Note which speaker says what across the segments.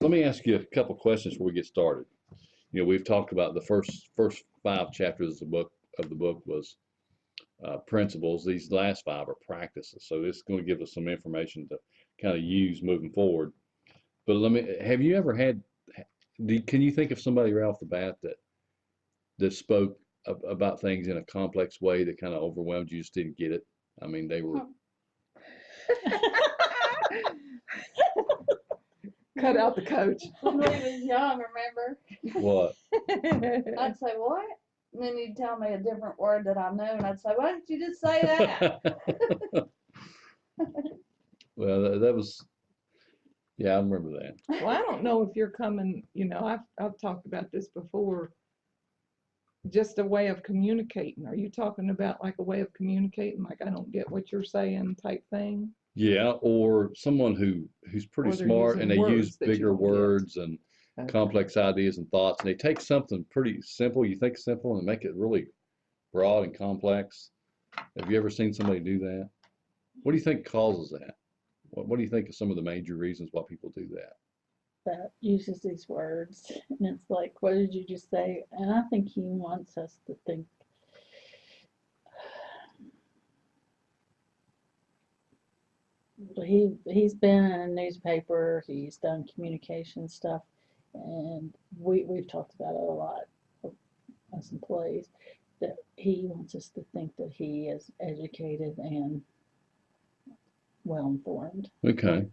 Speaker 1: Let me ask you a couple questions before we get started. We've talked about the first five chapters of the book was principles. These last five are practices. So this is going to give us some information to kind of use moving forward. But have you ever had? Can you think of somebody right off the bat that spoke about things in a complex way that kind of overwhelmed you? Just didn't get it. I mean, they were.
Speaker 2: Cut out the coach.
Speaker 3: When we was young, remember?
Speaker 1: What?
Speaker 3: I'd say, what? And then he'd tell me a different word that I knew, and I'd say, why did you just say that?
Speaker 1: Well, that was, yeah, I remember that.
Speaker 2: Well, I don't know if you're coming, I've talked about this before, just a way of communicating. Are you talking about like a way of communicating, like I don't get what you're saying type thing?
Speaker 1: Yeah, or someone who's pretty
Speaker 2: Or they're
Speaker 1: smart and they
Speaker 2: using
Speaker 1: use
Speaker 2: words that you
Speaker 1: bigger
Speaker 2: don't get.
Speaker 1: words and
Speaker 2: Okay.
Speaker 1: complex ideas and thoughts, and they take something pretty simple, you think simple, and make it really broad and complex. Have you ever seen somebody do that? What do you think causes that? What do you think are some of the major reasons why people do that?
Speaker 4: That uses these words, and it's like, what did you just say? And I think he wants us to think. He's been in a newspaper. He's done communication stuff, and we've talked about it a lot as employees. That he wants us to think that he is educated and well informed.
Speaker 1: Okay,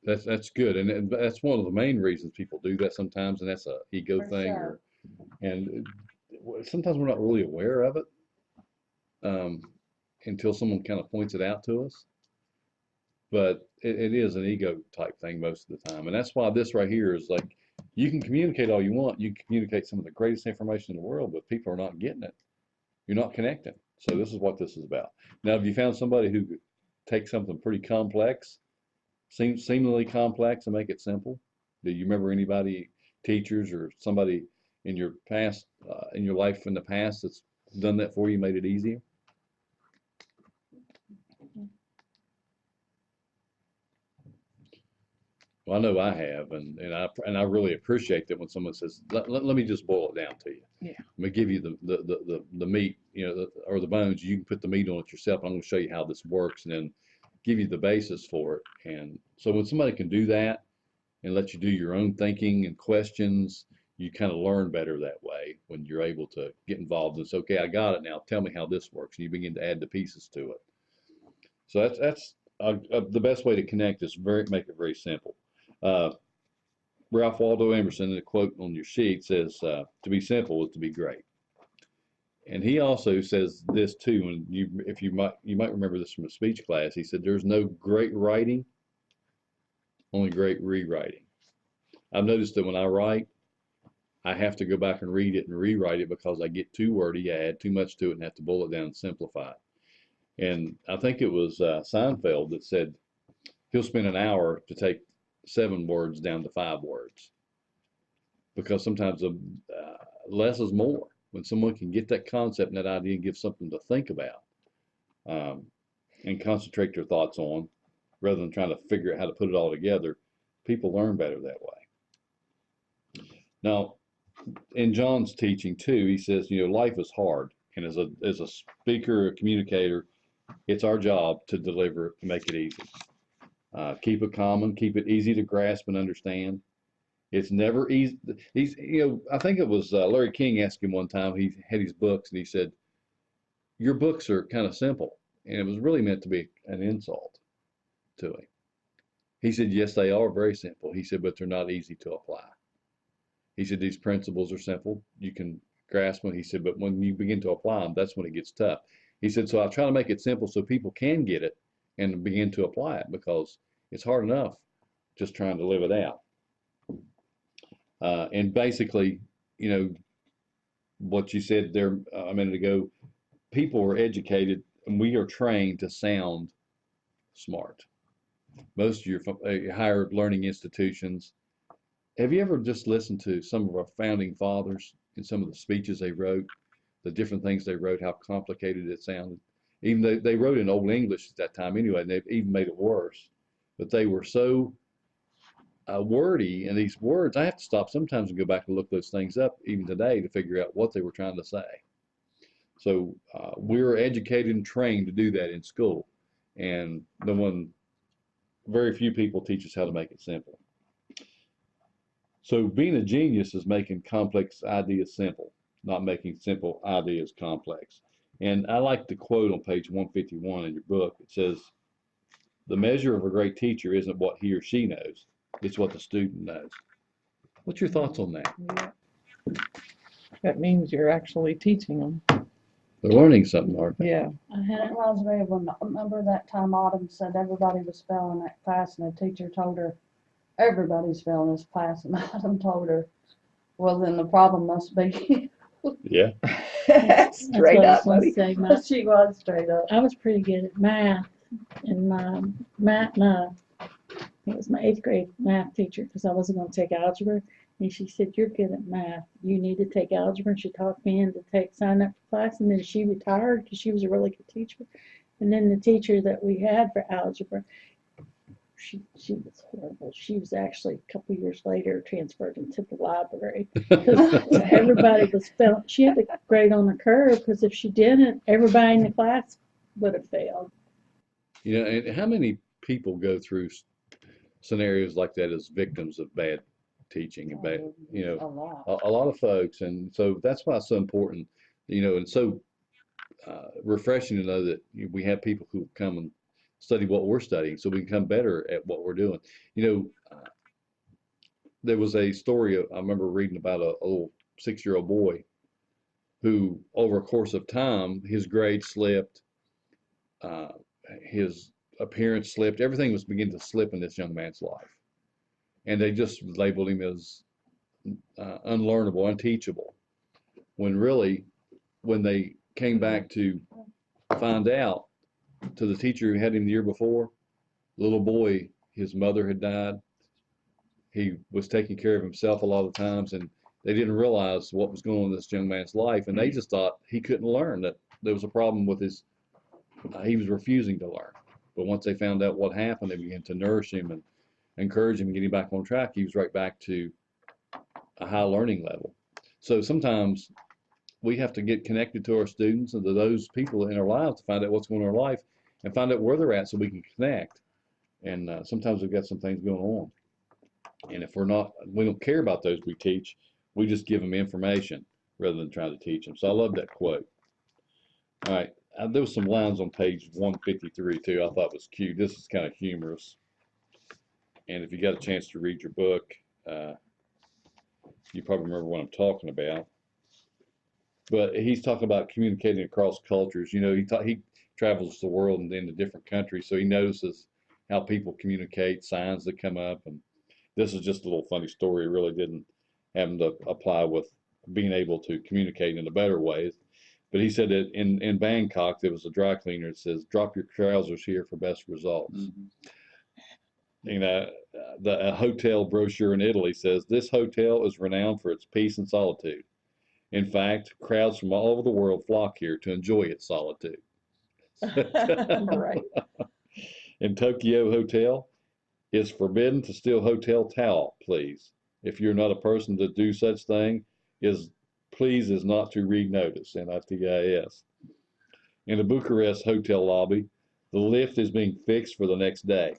Speaker 1: that's good, and that's one of the main reasons people do that sometimes, and that's a ego
Speaker 4: For
Speaker 1: thing,
Speaker 4: sure.
Speaker 1: and sometimes we're not really aware of it until someone kind of points it out to us. But it is an ego type thing most of the time, and that's why this right here is like, you can communicate all you want, you can communicate some of the greatest information in the world, but people are not getting it. You're not connecting. So this is what this is about. Now, have you found somebody who takes something pretty complex, seemingly complex, and make it simple? Do you remember anybody, teachers or somebody in your past, in your life in the past, that's done that for you, made it easier? Well, I know I have, and I really appreciate that when someone says, let me just boil it down to you.
Speaker 2: Yeah.
Speaker 1: Let me give you the meat, or the bones. You can put the meat on it yourself. I'm going to show you how this works, and then give you the basis for it. And so when somebody can do that and let you do your own thinking and questions, you kind of learn better that way when you're able to get involved and say, okay, I got it now. Tell me how this works, and you begin to add the pieces to it. So that's the best way to connect is make it very simple. Ralph Waldo Emerson, the quote on your sheet says, to be simple is to be great. And he also says this too, and you might remember this from a speech class. He said, there's no great writing, only great rewriting. I've noticed that when I write, I have to go back and read it and rewrite it because I get too wordy, I add too much to it, and have to boil it down and simplify it. And I think it was Seinfeld that said he'll spend an hour to take 7 words down to 5 words, because sometimes less is more. When someone can get that concept and that idea and give something to think about, and concentrate their thoughts on, rather than trying to figure out how to put it all together, people learn better that way. Now, in John's teaching too, he says, life is hard, and as a speaker, a communicator, it's our job to deliver it, to make it easy. Keep it common, keep it easy to grasp and understand. It's never easy. I think it was Larry King asked him one time, he had his books, and he said, your books are kind of simple. And it was really meant to be an insult to him. He said, yes, they are very simple. He said, but they're not easy to apply. He said, these principles are simple. You can grasp them. He said, but when you begin to apply them, that's when it gets tough. He said, so I try to make it simple so people can get it and begin to apply it, because it's hard enough just trying to live it out. And basically, what you said there a minute ago, people are educated and we are trained to sound smart. Most of your higher learning institutions, have you ever just listened to some of our founding fathers and some of the speeches they wrote, the different things they wrote, how complicated it sounded? Even though they wrote in Old English at that time anyway, and they've even made it worse. But they were so wordy, and these words, I have to stop sometimes and go back and look those things up even today to figure out what they were trying to say. So we're educated and trained to do that in school, and very few people teach us how to make it simple. So being a genius is making complex ideas simple, not making simple ideas complex. And I like the quote on page 151 in your book. It says, "The measure of a great teacher isn't what he or she knows, it's what the student knows." What's your thoughts on that?
Speaker 2: Yeah. That means you're actually teaching them.
Speaker 1: They're learning something, aren't they?
Speaker 2: Yeah.
Speaker 3: It reminds me of when, remember that time Autumn said everybody was failing that class and the teacher told her, everybody's failing this class, and Autumn told her, well, then the problem must be
Speaker 1: Yeah.
Speaker 3: straight
Speaker 4: what I
Speaker 3: up,
Speaker 4: was
Speaker 3: buddy.
Speaker 4: gonna say, my-
Speaker 3: She was straight up.
Speaker 4: I was pretty good at math, and it was my 8th grade math teacher, because I wasn't gonna take algebra, and she said, "You're good at math, you need to take algebra," and she talked me into sign up for class, and then she retired, because she was a really good teacher. And then the teacher that we had for algebra, she was horrible. She was actually, a couple years later, transferred into the library, because everybody was failing. She had to grade on the curve, because if she didn't, everybody in the class would have failed.
Speaker 1: You know, and how many people go through scenarios like that as victims of bad teaching and bad, you know,
Speaker 3: A lot.
Speaker 1: a lot of folks. And so that's why it's so important, you know, and so refreshing to know that we have people who come and study what we're studying so we can become better at what we're doing. You know, there was a story I remember reading about a little 6-year-old boy who, over a course of time, his grades slipped, his appearance slipped, everything was beginning to slip in this young man's life. And they just labeled him as unlearnable, unteachable. When really, when they came back to find out, to the teacher who had him the year before, the little boy, his mother had died. He was taking care of himself a lot of times, and they didn't realize what was going on in this young man's life, and they just thought he couldn't learn, that there was a problem with he was refusing to learn. But once they found out what happened, they began to nourish him and encourage him and get him back on track. He was right back to a high learning level. So sometimes we have to get connected to our students and to those people in our lives to find out what's going on in their life and find out where they're at so we can connect. And sometimes we've got some things going on. And if we don't care about those we teach, we just give them information rather than trying to teach them. So I love that quote. All right. There was some lines on page 153 too I thought was cute. This is kind of humorous. And if you got a chance to read your book, you probably remember what I'm talking about. But he's talking about communicating across cultures. You know, he travels the world and into different countries, so he notices how people communicate, signs that come up. And this is just a little funny story. It really didn't have to apply with being able to communicate in a better way. But he said that in Bangkok, there was a dry cleaner that says, "Drop your trousers here for best results." Mm-hmm. You know, a hotel brochure in Italy says, "This hotel is renowned for its peace and solitude. In fact, crowds from all over the world flock here to enjoy its solitude."
Speaker 2: Right.
Speaker 1: In Tokyo Hotel, "It's forbidden to steal hotel towel, please. If you're not a person to do such thing, please is not to read notice, NITIS. In the Bucharest hotel lobby, the lift is being fixed for the next day.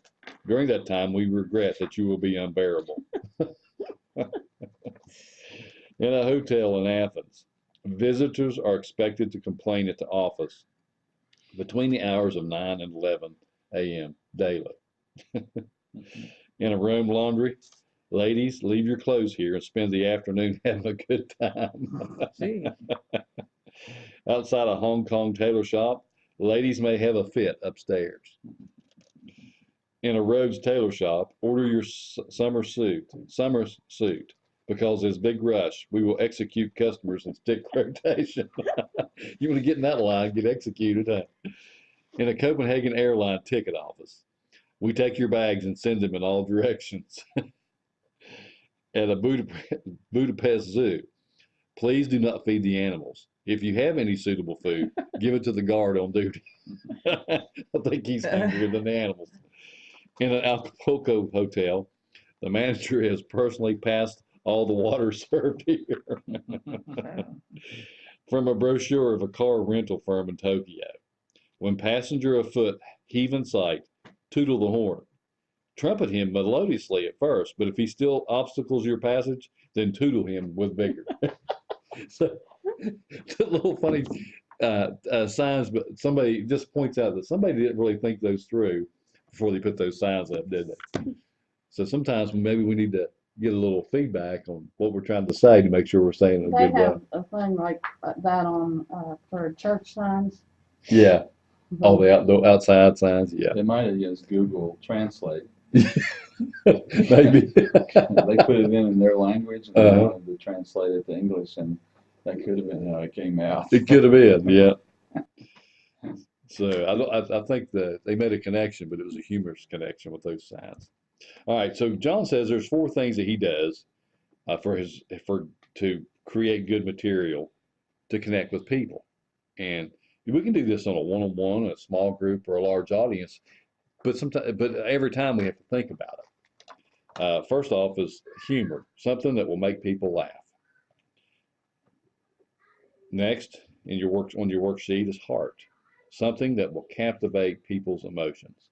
Speaker 1: During that time, we regret that you will be unbearable." In a hotel in Athens, visitors are expected to complain at the office between the hours of 9 and 11 a.m. daily. In a Rome laundry, "Ladies, leave your clothes here and spend the afternoon having a good time."
Speaker 2: Gee.
Speaker 1: Outside a Hong Kong tailor shop, "Ladies may have a fit upstairs." In a Rhodes tailor shop, "Order your summer suit, because there's big rush. We will execute customers in stick rotation." You want to get in that line, get executed. Huh? In a Copenhagen airline ticket office, "We take your bags and send them in all directions." At a Budapest zoo, "Please do not feed the animals. If you have any suitable food, give it to the guard on duty." I think he's hungrier than the animals. In an Acapulco hotel, The manager has personally passed all the water served here. From a brochure of a car rental firm in Tokyo. When passenger afoot heave in sight, tootle the horn. Trumpet him melodiously at first, but if he still obstacles your passage, then tootle him with vigor. So, the little funny signs, but somebody just points out that somebody didn't really think those through before they put those signs up, did they? So sometimes maybe we need to get a little feedback on what we're trying to say to make sure we're saying it a
Speaker 3: They
Speaker 1: good way.
Speaker 3: have a thing like that on, for church signs.
Speaker 1: Yeah. Oh, the outside signs. Yeah.
Speaker 5: They might have used Google Translate.
Speaker 1: Maybe.
Speaker 5: They put it in their language and they
Speaker 1: Uh-huh.
Speaker 5: wanted to translate it to English, and that could have been how it came out.
Speaker 1: It could have been, yeah. So I think that they made a connection, but it was a humorous connection with those signs. All right, so John says there's 4 things that he does to create good material to connect with people, and we can do this on a one-on-one, a small group, or a large audience, but every time we have to think about it. First off is humor, something that will make people laugh. Next, on your worksheet is heart, something that will captivate people's emotions.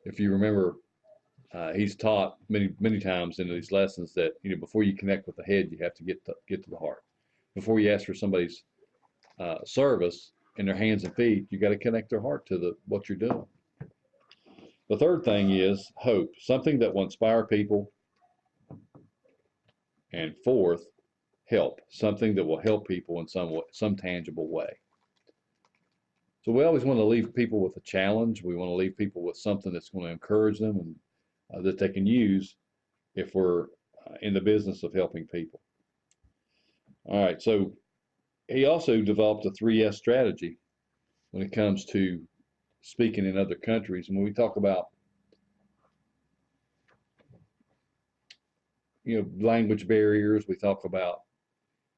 Speaker 1: If you remember, he's taught many times in these lessons that before you connect with the head, you have to get to the heart. Before you ask for somebody's service in their hands and feet, you got to connect their heart to what you're doing. The third thing is hope, something that will inspire people. And fourth, help, something that will help people in some tangible way. So we always want to leave people with a challenge. We want to leave people with something that's going to encourage them and that they can use if we're in the business of helping people. All right, so he also developed a 3S strategy when it comes to speaking in other countries. And when we talk about language barriers, we talk about,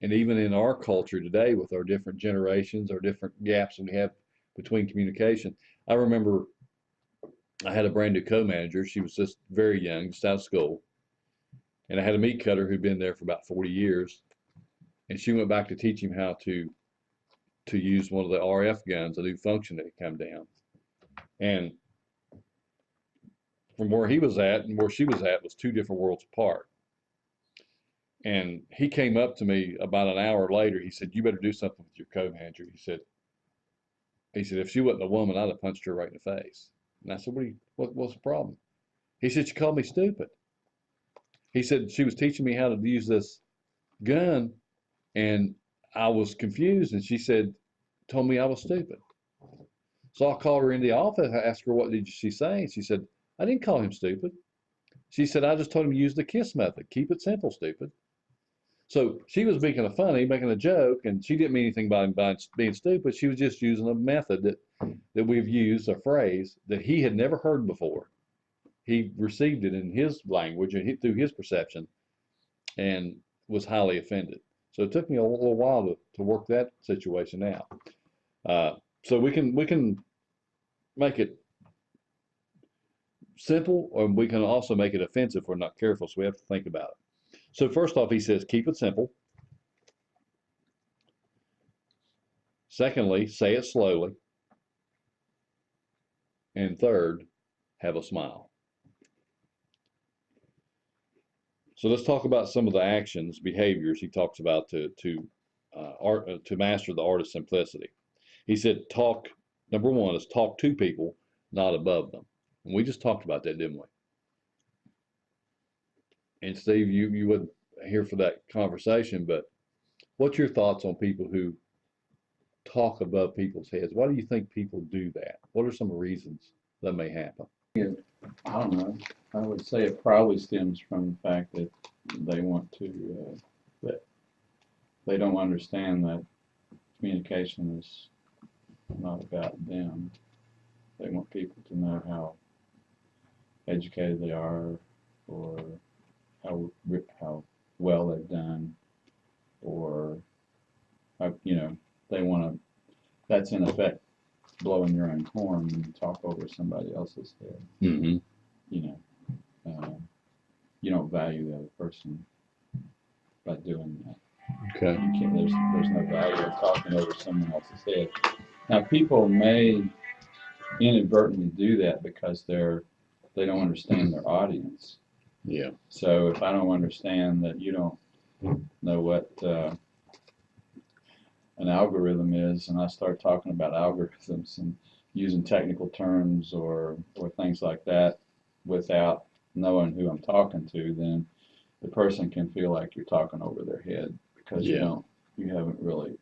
Speaker 1: and even in our culture today with our different generations, our different gaps we have between communication. I remember I had a brand new co-manager. She was just very young, just out of school. And I had a meat cutter who'd been there for about 40 years. And she went back to teach him how to use one of the RF guns, a new function that had come down. And from where he was at and where she was at was 2 different worlds apart. And he came up to me about an hour later. He said, "You better do something with your co-manager." He said, if she wasn't a woman, I'd have punched her right in the face. And I said, what's the problem? He said, "She called me stupid." He said, "She was teaching me how to use this gun and I was confused, and she told me I was stupid." So I called her in the office. I asked her, "What did she say?" And she said, "I didn't call him stupid." She said, "I just told him to use the KISS method. Keep it simple, stupid." So she was making a joke, and she didn't mean anything by being stupid. She was just using a method that we've used, a phrase that he had never heard before. He received it in his language and through his perception and was highly offended. So it took me a little while to work that situation out. So we can make it simple, or we can also make it offensive if we're not careful. So we have to think about it. So first off, he says, keep it simple. Secondly, say it slowly. And third, have a smile. So let's talk about some of the actions, behaviors he talks about to master the art of simplicity. He said, number 1 is talk to people, not above them. And we just talked about that, didn't we? And Steve, you wasn't here for that conversation, but what's your thoughts on people who talk above people's heads? Why do you think people do that? What are some reasons that may happen?
Speaker 5: I don't know. I would say it probably stems from the fact that they want to, that they don't understand that communication is not about them. They want people to know how educated they are, or how well they've done, or they want to. That's in effect blowing your own horn when you talk over somebody else's head.
Speaker 1: Mm-hmm.
Speaker 5: value the other person by doing that.
Speaker 1: Okay.
Speaker 5: You can't, there's no value in talking over someone else's head. Now, people may inadvertently do that because they don't understand their audience.
Speaker 1: Yeah.
Speaker 5: So if I don't understand that you don't know what an algorithm is, and I start talking about algorithms and using technical terms or things like that without knowing who I'm talking to, then the person can feel like you're talking over their head because
Speaker 1: Yeah.
Speaker 5: you haven't really.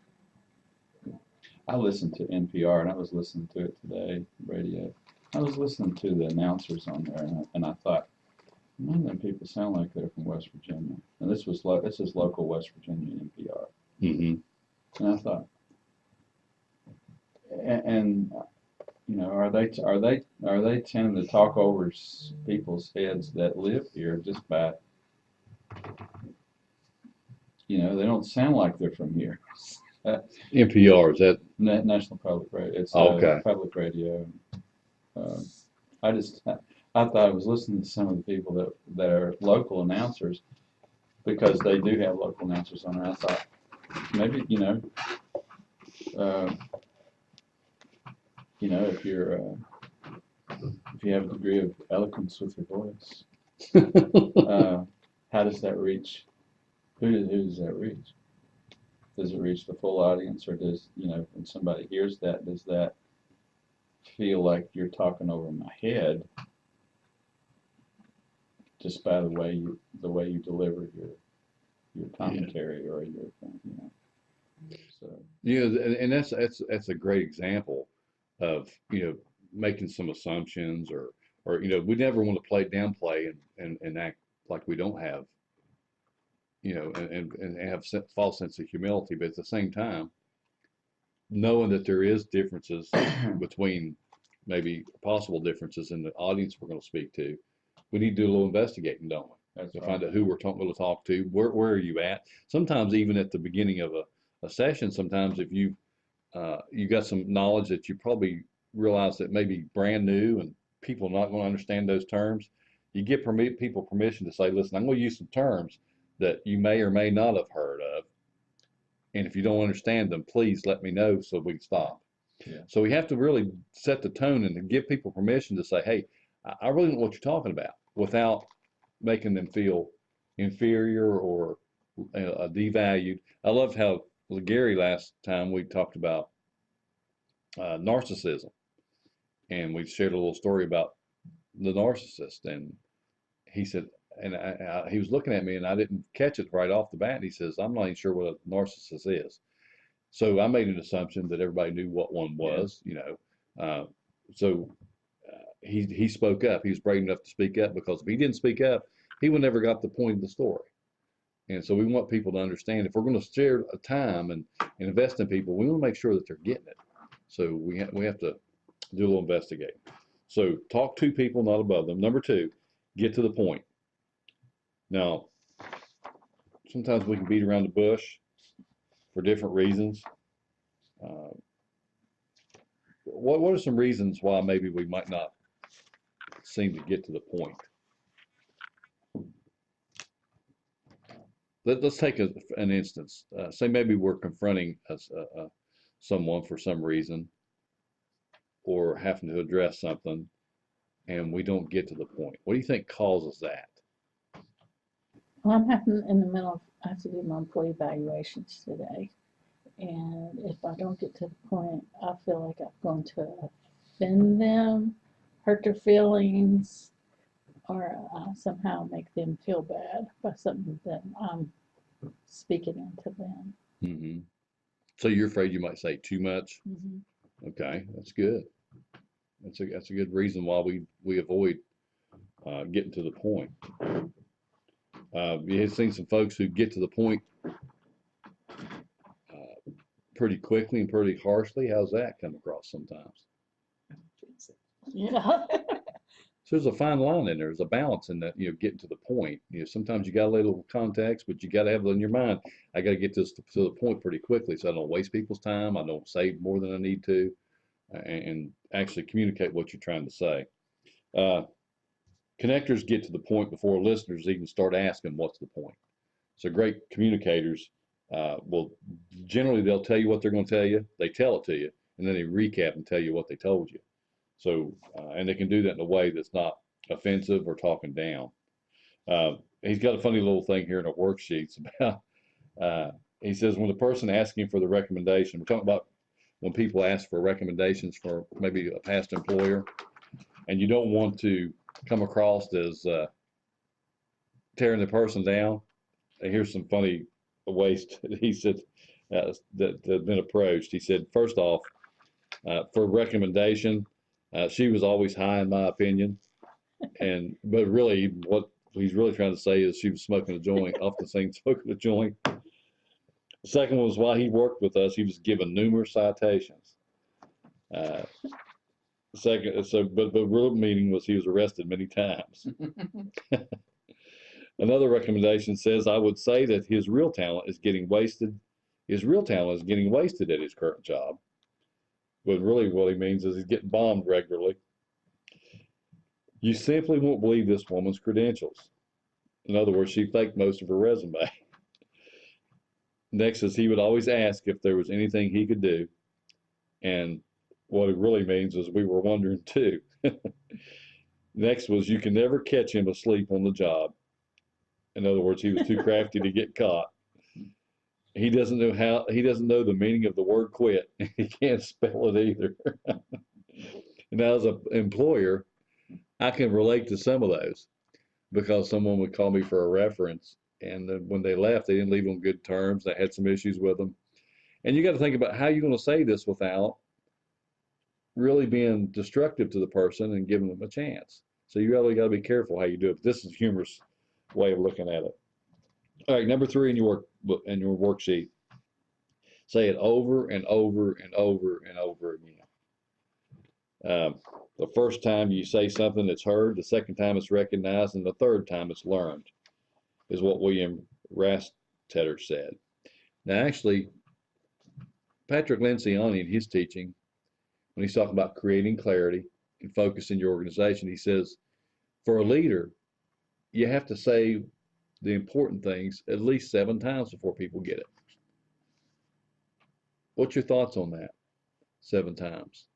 Speaker 5: I listened to NPR, and I was listening to it today, radio. I was listening to the announcers on there, and I thought, none of them people sound like they're from West Virginia. And this is local West Virginia NPR.
Speaker 1: Mm-hmm.
Speaker 5: And I thought, and you know, are they tending to talk over people's heads that live here just by, you know, they don't sound like they're from here.
Speaker 1: NPR, is that?
Speaker 5: National Public Radio. It's
Speaker 1: Okay.
Speaker 5: public radio. I thought I was listening to some of the people that are local announcers because they do have local announcers on there. I thought maybe if you have a degree of eloquence with your voice, how does that reach? Who does that reach? Does it reach the full audience, or does, when somebody hears that, does that feel like you're talking over my head just by the way you deliver your commentary or your so
Speaker 1: And that's a great example of, making some assumptions or we never want to downplay and act like we don't have, and have false sense of humility, but at the same time, knowing that there is differences between maybe possible differences in the audience we're going to speak to, we need to do a little investigating, don't we?
Speaker 5: that's
Speaker 1: To
Speaker 5: right.
Speaker 1: find out who we're going to talk to, where are you at? Sometimes even at the beginning of a session, sometimes if you got some knowledge that you probably realize that may be brand new and people are not going to understand those terms, you give people permission to say, listen, I'm going to use some terms that you may or may not have heard of. And if you don't understand them, please let me know so we can stop.
Speaker 5: Yeah.
Speaker 1: So we have to really set the tone and give people permission to say, hey, I really don't know what you're talking about, without making them feel inferior or devalued. I loved how Gary last time we talked about narcissism, and we shared a little story about the narcissist, and he said, and he was looking at me, and I didn't catch it right off the bat. And he says, I'm not even sure what a narcissist is. So I made an assumption that everybody knew what one was, So he spoke up. He was brave enough to speak up, because if he didn't speak up, he would never got the point of the story. And so we want people to understand, if we're going to share a time and invest in people, we want to make sure that they're getting it. So we have to do a little investigating. So talk to people, not above them. Number 2, get to the point. Now, sometimes we can beat around the bush for different reasons. What are some reasons why maybe we might not seem to get to the point? Let's take an instance. Say maybe we're confronting someone for some reason, or having to address something, and we don't get to the point. What do you think causes that?
Speaker 4: Well, I'm having in the middle of, I have to do my employee evaluations today. And if I don't get to the point, I feel like I'm going to offend them, hurt their feelings, or somehow make them feel bad by something that I'm speaking into them.
Speaker 1: Mm-hmm. So you're afraid you might say too much?
Speaker 4: Mm-hmm.
Speaker 1: Okay, that's good. That's a good reason why we avoid getting to the point. You have seen some folks who get to the point pretty quickly and pretty harshly. How's that come across sometimes?
Speaker 4: Yeah.
Speaker 1: So there's a fine line in there. There's a balance in that, getting to the point. Sometimes you got to lay a little context, but you got to have it in your mind. I got to get this to the point pretty quickly, so I don't waste people's time. I don't say more than I need to, and actually communicate what you're trying to say. connectors get to the point before listeners even start asking what's the point. So great communicators will generally they'll tell you what they're going to tell you. They tell it to you, and then they recap and tell you what they told you. So and they can do that in a way that's not offensive or talking down. He's got a funny little thing here in our worksheets about. He says when the person asking for the recommendation, we're talking about when people ask for recommendations for maybe a past employer, and you don't want to come across as tearing the person down. And here's some funny ways he said that have been approached. He said, first off, for recommendation, she was always high in my opinion, but really what he's really trying to say is she was smoking a joint, often seen smoking a joint. The second one was while he worked with us, he was given numerous citations. But real meaning was he was arrested many times. Another recommendation says, I would say that his real talent is getting wasted. His real talent is getting wasted at his current job. But really what he means is he's getting bombed regularly. You simply won't believe this woman's credentials. In other words, she faked most of her resume. Next is he would always ask if there was anything he could do. And what it really means is we were wondering too. Next was you can never catch him asleep on the job. In other words, he was too crafty to get caught. He doesn't know the meaning of the word quit. He can't spell it either. And as an employer, I can relate to some of those because someone would call me for a reference, and then when they left, they didn't leave on good terms. They had some issues with them. And you got to think about how you're going to say this without really being destructive to the person and giving them a chance. So you really got to be careful how you do it. But this is a humorous way of looking at it. All right, number 3 in your worksheet. Say it over and over and over and over again. The first time you say something, it's heard. The second time, it's recognized, and the third time, it's learned. Is what William Rastetter said. Now, actually, Patrick Lencioni in his teaching, when he's talking about creating clarity and focus in your organization, he says, for a leader, you have to say the important things at least 7 times before people get it. What's your thoughts on that? 7 times.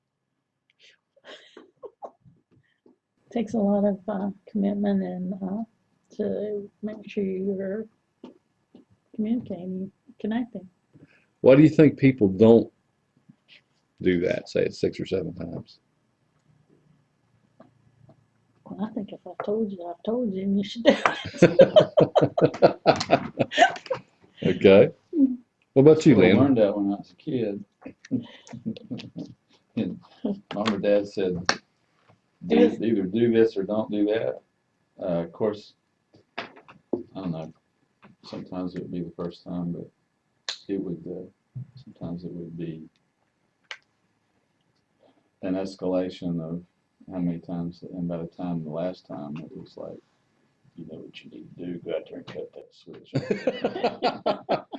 Speaker 4: Takes a lot of commitment and to make sure you're communicating, connecting.
Speaker 1: Why do you think people don't do that? Say it 6 or 7 times.
Speaker 4: Well, I think if I've told you, and you should do it.
Speaker 1: Okay. What about you,
Speaker 5: I
Speaker 1: Lynn?
Speaker 5: learned that when I was a kid. And Mom or Dad said, either do this or don't do that. Of course, I don't know. Sometimes it would be the first time, but it would. Sometimes it would be an escalation of how many times, and by the time the last time, it was like, you know what you need to do, go out there and cut that switch.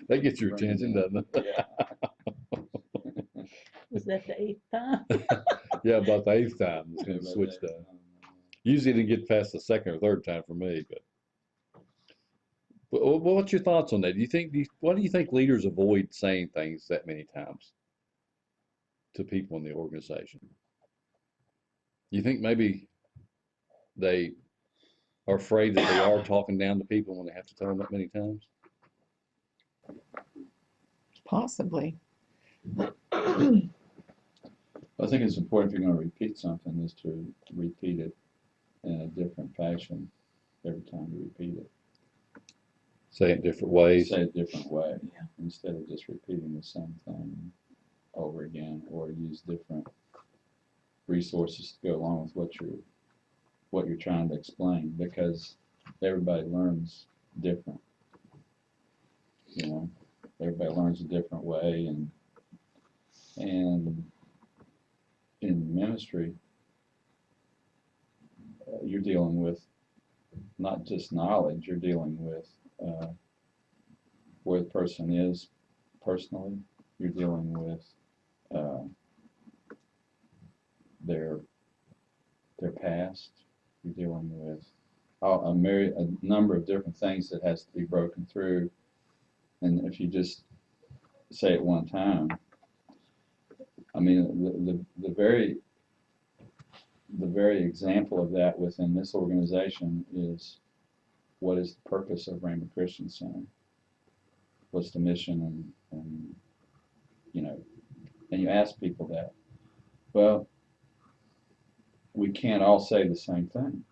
Speaker 1: That gets your attention, doesn't it?
Speaker 5: Yeah.
Speaker 4: Was that the 8th time?
Speaker 1: Yeah, about the 8th time, it's going to switch that. Usually it didn't get past the 2nd or 3rd time for me, but what's your thoughts on that? Why do you think leaders avoid saying things that many times to people in the organization? You think maybe they are afraid that they are talking down to people when they have to tell them that many times?
Speaker 2: Possibly.
Speaker 5: I think it's important if you're going to repeat something is to repeat it in a different fashion every time you repeat it.
Speaker 1: Say it different ways.
Speaker 5: Say it a different way instead of just repeating the same thing over again, or use different resources to go along with what you're trying to explain, because everybody learns different. You know, everybody learns a different way, and in ministry, you're dealing with not just knowledge, you're dealing with where the person is personally, you're dealing with their past, you're dealing with a number of different things that has to be broken through. And if you just say it one time, I mean, the very example of that within this organization is, what is the purpose of Rainbow Christian Center? What's the mission? And you know, and you ask people that. Well, we can't all say the same thing.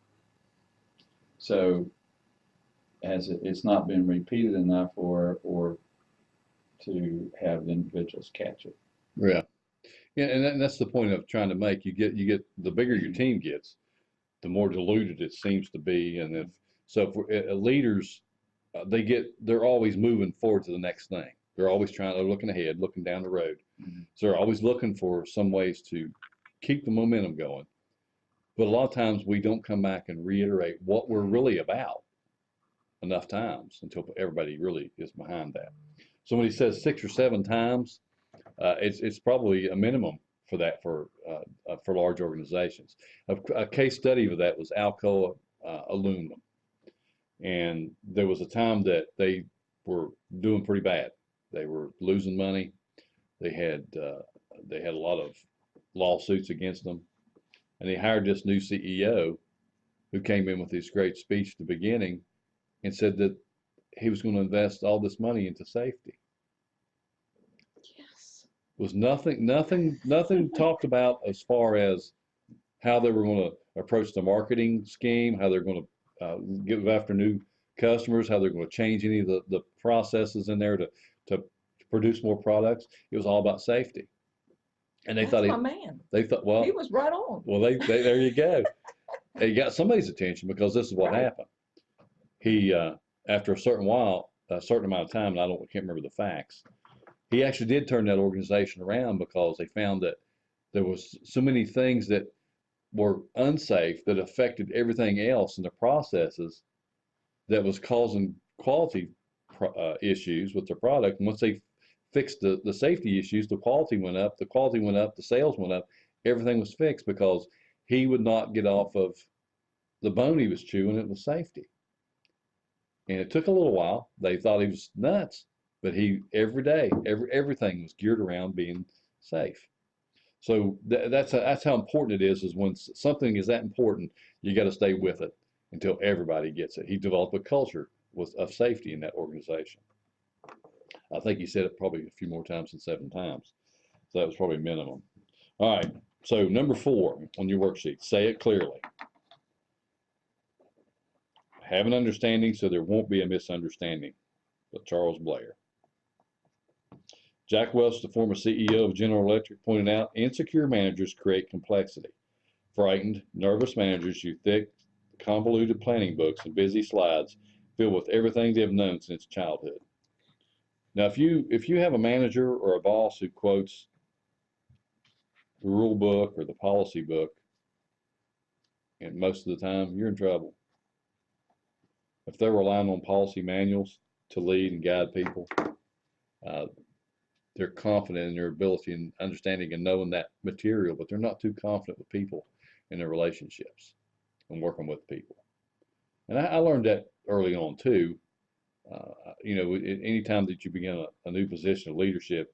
Speaker 5: So it's not been repeated enough or to have individuals catch it.
Speaker 1: Yeah. Yeah, and that's the point of trying to make. You get the bigger your team gets, the more diluted it seems to be. And if leaders, they're always moving forward to the next thing. They're always they're looking ahead, looking down the road.
Speaker 5: Mm-hmm.
Speaker 1: So they're always looking for some ways to keep the momentum going. But a lot of times we don't come back and reiterate what we're really about enough times until everybody really is behind that. So when he says 6 or 7 times, it's probably a minimum for that for large organizations. A case study of that was Alcoa Aluminum, and there was a time that they were doing pretty bad. They were losing money. They had a lot of lawsuits against them, and they hired this new CEO who came in with this great speech at the beginning and said that he was going to invest all this money into safety.
Speaker 2: Yes.
Speaker 1: Was nothing talked about as far as how they were going to approach the marketing scheme, how they're going to get after new customers, how they're going to change any of the processes in there to produce more products. It was all about safety. And
Speaker 2: That's my man.
Speaker 1: they thought, well,
Speaker 2: He was right on.
Speaker 1: well, they there you go. He got somebody's attention because this is what
Speaker 2: Right.
Speaker 1: happened. He after a certain amount of time, and can't remember the facts. He actually did turn that organization around because they found that there was so many things that were unsafe that affected everything else in the processes that was causing quality issues with their product. And once they fixed the safety issues, the quality went up, the sales went up, everything was fixed because he would not get off of the bone he was chewing. It was safety. And it took a little while. They thought he was nuts, but every day, everything was geared around being safe. So that's how important it is when something is that important, you got to stay with it until everybody gets it. He developed a culture of safety in that organization. I think he said it probably a few more times than 7 times. So that was probably minimum. All right. So number 4 on your worksheet, say it clearly. Have an understanding so there won't be a misunderstanding. But Charles Blair. Jack Welch, the former CEO of General Electric, pointed out insecure managers create complexity. Frightened, nervous managers use thick, convoluted planning books and busy slides filled with everything they've known since childhood. Now, if you have a manager or a boss who quotes the rule book or the policy book, and most of the time, you're in trouble. If they're relying on policy manuals to lead and guide people, they're confident in their ability and understanding and knowing that material, but they're not too confident with people in their relationships and working with people. And I learned that early on too. Anytime that you begin a new position of leadership,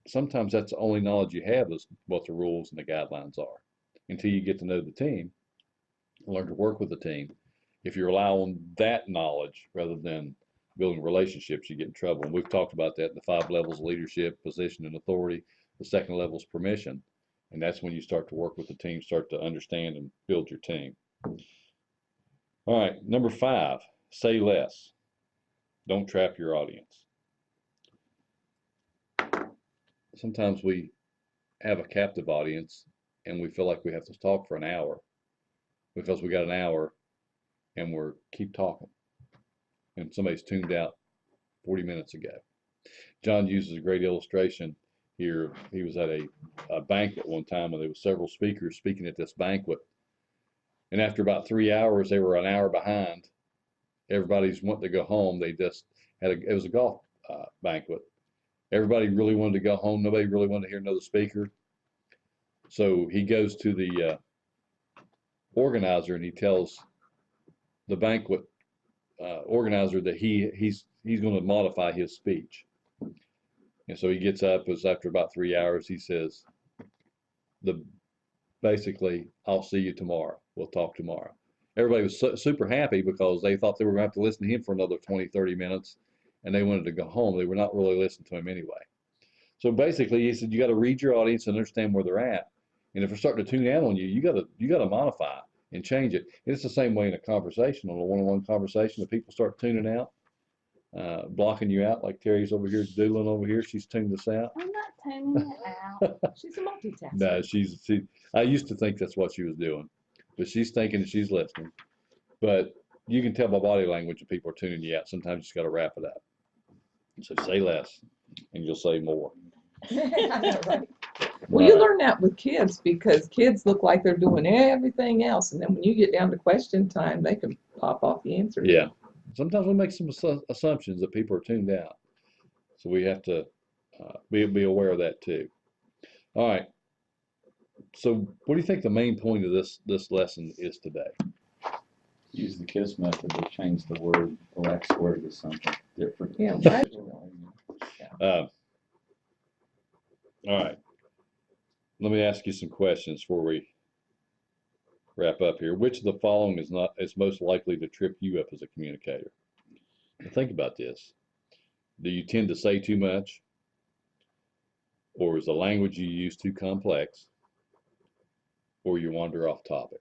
Speaker 1: sometimes that's the only knowledge you have is what the rules and the guidelines are until you get to know the team, learn to work with the team. If you rely on that knowledge rather than building relationships, you get in trouble. And we've talked about that in the 5 levels of leadership, position, and authority. The second level is permission. And that's when you start to work with the team, start to understand and build your team. All right, number 5, say less. Don't trap your audience. Sometimes we have a captive audience and we feel like we have to talk for an hour because we got an hour and we're keep talking. And somebody's tuned out 40 minutes ago. John uses a great illustration here. He was at a banquet one time and there were several speakers speaking at this banquet. And after about 3 hours, they were an hour behind. Everybody's wanting to go home. They just it was a golf banquet. Everybody really wanted to go home. Nobody really wanted to hear another speaker. So he goes to the organizer and he tells the banquet organizer that he's going to modify his speech. And so he gets up, it's after about 3 hours, he says, basically, I'll see you tomorrow. We'll talk tomorrow. Everybody was super happy because they thought they were going to have to listen to him for another 20, 30 minutes, and they wanted to go home. They were not really listening to him anyway. So basically, he said, you got to read your audience and understand where they're at. And if they're starting to tune out on you, you got to modify and change it. And it's the same way in a conversation, on a one-on-one conversation. If people start tuning out, blocking you out, like Terry's over here doodling over here, she's tuned us out.
Speaker 3: I'm not tuning it out.
Speaker 2: She's a multitasker.
Speaker 1: No, I used to think that's what she was doing, but she's thinking and she's listening. But you can tell by body language if people are tuning you out. Sometimes you just got to wrap it up. So say less, and you'll say more.
Speaker 2: I know, right? Well, you learn that with kids because kids look like they're doing everything else, and then when you get down to question time, they can pop off the answer.
Speaker 1: Yeah. Sometimes we make some assumptions that people are tuned out, so we have to be aware of that too. All right. So, what do you think the main point of this lesson is today?
Speaker 5: Use the KISS method to change the word, the last word to something different.
Speaker 2: Yeah, right.
Speaker 1: All right. Let me ask you some questions before we wrap up here. Which of the following is most likely to trip you up as a communicator? Now think about this. Do you tend to say too much? Or is the language you use too complex? Or you wander off topic?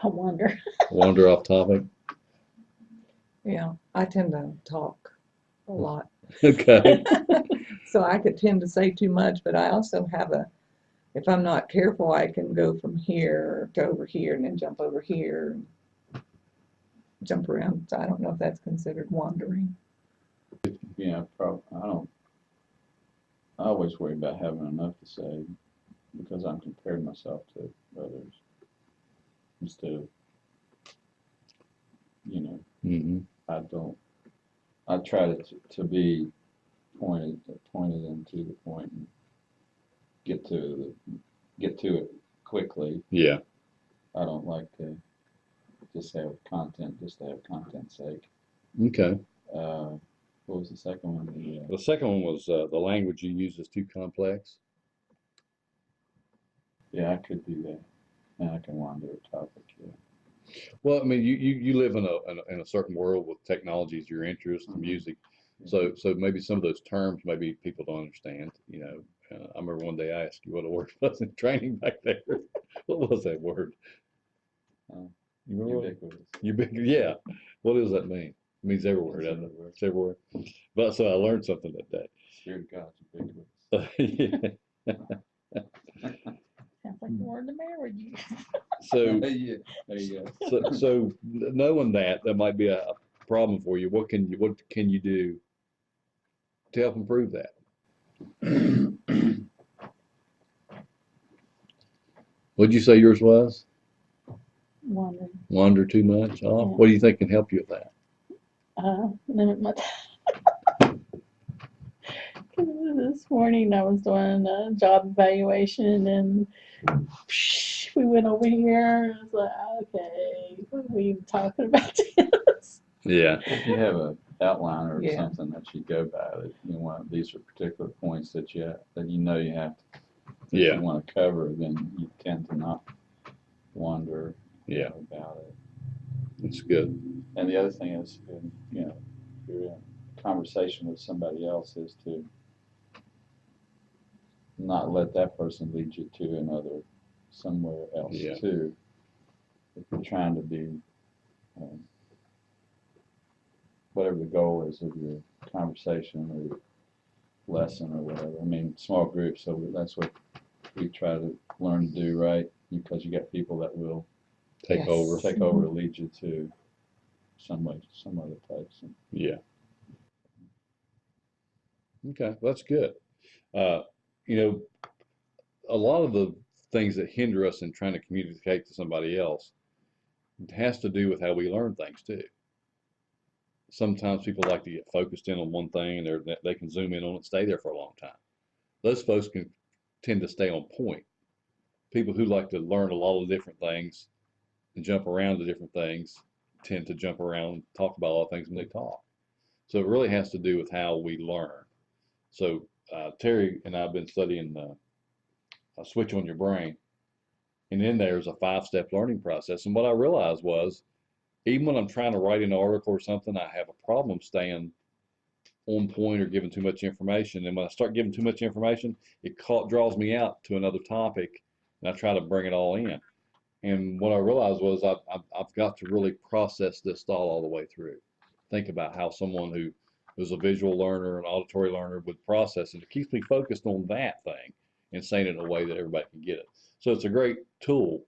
Speaker 4: I wonder.
Speaker 1: Wander off topic?
Speaker 2: Yeah, I tend to talk a lot.
Speaker 1: Okay.
Speaker 2: So I could tend to say too much, but I also have if I'm not careful, I can go from here to over here and then jump over here, and jump around. So I don't know if that's considered wandering.
Speaker 5: Yeah, I always worry about having enough to say because I'm comparing myself to others instead of,
Speaker 1: Mm-hmm.
Speaker 5: I try to be pointed and to the point and get to it quickly.
Speaker 1: Yeah.
Speaker 5: I don't like to just have content just to have content's sake.
Speaker 1: Okay.
Speaker 5: What was the second one?
Speaker 1: The second one was the language you use is too complex.
Speaker 5: Yeah, I could do that. And I can wander a topic, yeah.
Speaker 1: Well, I mean, you live in a certain world with technologies, your interest,
Speaker 5: Mhm.
Speaker 1: music. So maybe some of those terms maybe people don't understand. I remember one day I asked you what a word was in training back there. What was that word?
Speaker 5: Uh,
Speaker 1: You remember what?
Speaker 5: Ubiquitous.
Speaker 1: Yeah. What does that mean? It means everywhere,
Speaker 5: It's
Speaker 1: doesn't it?
Speaker 5: everywhere.
Speaker 1: It's everywhere. But so I learned something that day.
Speaker 5: Spirit of God's ubiquitous.
Speaker 1: Yeah.
Speaker 4: Sounds like the word to marry you.
Speaker 1: So
Speaker 5: Yeah, there you go.
Speaker 1: so knowing that might be a problem for you. What can you do to help improve that? What'd you say yours was?
Speaker 4: Wondering.
Speaker 1: Wander too much?
Speaker 4: Yeah.
Speaker 1: What do you think can help you with that?
Speaker 4: Limit my time. This morning I was doing a job evaluation and we went over here. I was like, okay, what are we talking about this?
Speaker 1: Yeah.
Speaker 5: If you have an outline or
Speaker 2: Yeah.
Speaker 5: something that you go by, that you want, these are particular points that you have that you have to, that
Speaker 1: Yeah.
Speaker 5: you want to cover, then you tend to not wander
Speaker 1: Yeah.
Speaker 5: about it.
Speaker 1: That's good.
Speaker 5: And the other thing is, if you're in a conversation with somebody else, is to not let that person lead you to somewhere else
Speaker 1: Yeah.
Speaker 5: too. If you're trying to be, whatever the goal is of your conversation or your lesson or whatever. I mean, small groups, so that's what we try to learn to do, right? Because you got people that will
Speaker 1: Take
Speaker 2: Yes.
Speaker 1: over.
Speaker 5: take over and lead you to some other place.
Speaker 1: Yeah. Okay, that's good. You know, a lot of the things that hinder us in trying to communicate to somebody else has to do with how we learn things too. Sometimes people like to get focused in on one thing and they can zoom in on it and stay there for a long time. Those folks can tend to stay on point. People who like to learn a lot of different things and jump around to different things tend to jump around and talk about all things when they talk. So it really has to do with how we learn. So Terry and I have been studying Switch on Your Brain, and in there's a 5-step learning process. And what I realized was, even when I'm trying to write an article or something, I have a problem staying on point or giving too much information. And when I start giving too much information, it draws me out to another topic, and I try to bring it all in. And what I realized was I've got to really process this thought all the way through. Think about how someone who is a visual learner, an auditory learner would process it. It keeps me focused on that thing and saying it in a way that everybody can get it. So it's a great tool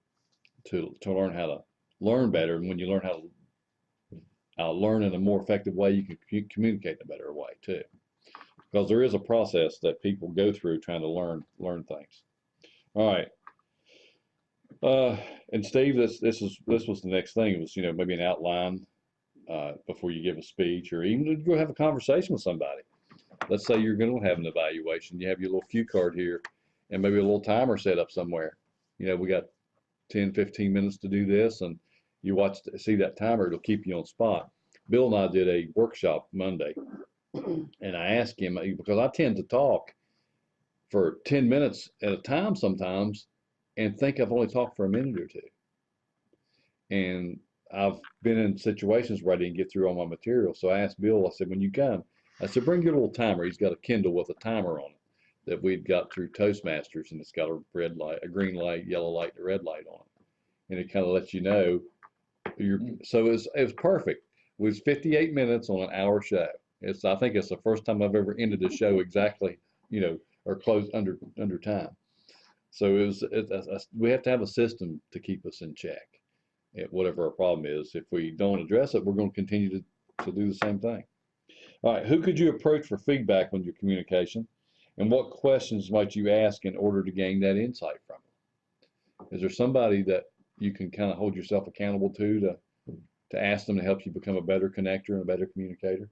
Speaker 1: to learn how to learn better. And when you learn how to learn in a more effective way, you can communicate in a better way too. Because there is a process that people go through trying to learn things. All right. And Steve, this was the next thing. It was, maybe an outline before you give a speech, or even to go have a conversation with somebody. Let's say you're going to have an evaluation. You have your little cue card here, and maybe a little timer set up somewhere. We got 10, 15 minutes to do this, and you see that timer, it'll keep you on spot. Bill and I did a workshop Monday, and I asked him, because I tend to talk for 10 minutes at a time sometimes, and think I've only talked for a minute or two. And I've been in situations where I didn't get through all my material. So I asked Bill, I said, when you come, I said, bring your little timer. He's got a Kindle with a timer on it that we'd got through Toastmasters, and it's got a red light, a green light, yellow light, and a red light on it. And it kind of lets you know so it was perfect. It was 58 minutes on an hour show. I think it's the first time I've ever ended a show exactly, or close under time. So we have to have a system to keep us in check at whatever our problem is. If we don't address it, we're going to continue to do the same thing. All right, who could you approach for feedback on your communication? And what questions might you ask in order to gain that insight from them? Is there somebody that you can kind of hold yourself accountable to ask them to help you become a better connector and a better communicator?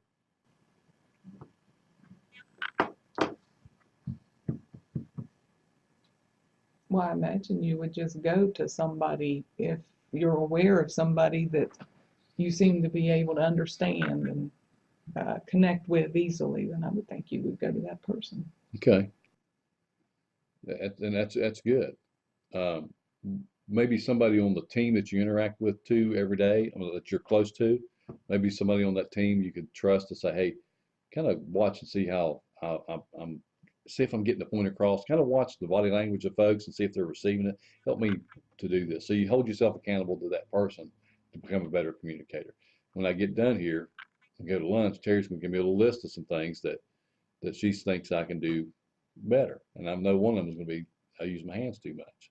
Speaker 2: Well, I imagine you would just go to somebody if you're aware of somebody that you seem to be able to understand and connect with easily, then I would think you would go to that person.
Speaker 1: Okay. And that's good. Maybe somebody on the team that you interact with too every day, that you're close to. Maybe somebody on that team you could trust to say, hey, kind of watch and see how see if I'm getting the point across. Kind of watch the body language of folks and see if they're receiving it. Help me to do this. So you hold yourself accountable to that person to become a better communicator. When I get done here and go to lunch, Terry's going to give me a little list of some things that she thinks I can do better. And I know one of them is going to be I use my hands too much.